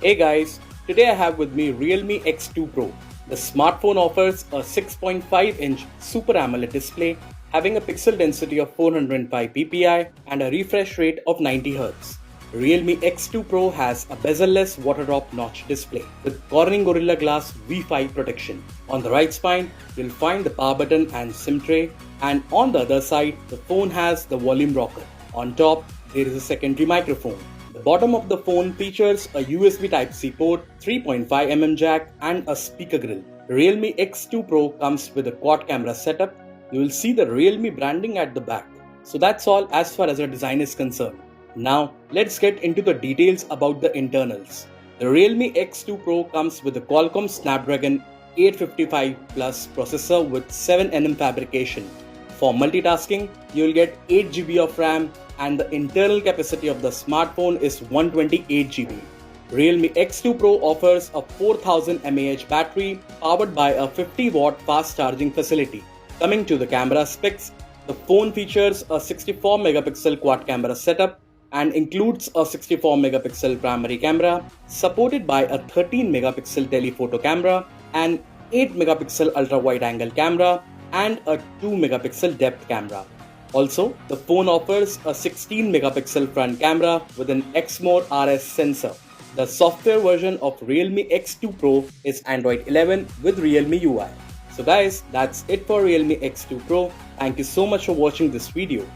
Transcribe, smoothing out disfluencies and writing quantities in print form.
Hey guys, today I have with me Realme X2 Pro. The smartphone offers a 6.5-inch Super AMOLED display having a pixel density of 405 ppi and a refresh rate of 90 Hz. Realme X2 Pro has a bezel-less water drop notch display with Corning Gorilla Glass V5 protection. On the right spine, you'll find the power button and SIM tray, and on the other side, the phone has the volume rocker. On top, there is a secondary microphone. The bottom of the phone features a USB Type-C port, 3.5mm jack and a speaker grill. The Realme X2 Pro comes with a quad camera setup. You will see the Realme branding at the back. So that's all as far as the design is concerned. Now let's get into the details about the internals. The Realme X2 Pro comes with a Qualcomm Snapdragon 855 Plus processor with 7nm fabrication. For multitasking, you will get 8GB of RAM and the internal capacity of the smartphone is 128GB. Realme X2 Pro offers a 4000 mAh battery powered by a 50-watt fast charging facility. Coming to the camera specs, the phone features a 64-megapixel quad camera setup and includes a 64-megapixel primary camera supported by a 13-megapixel telephoto camera, an 8-megapixel ultra-wide-angle camera and a 2-megapixel depth camera. Also, the phone offers a 16-megapixel front camera with an Exmor RS sensor. The software version of Realme X2 Pro is Android 11 with Realme UI. So guys, that's it for Realme X2 Pro. Thank you so much for watching this video.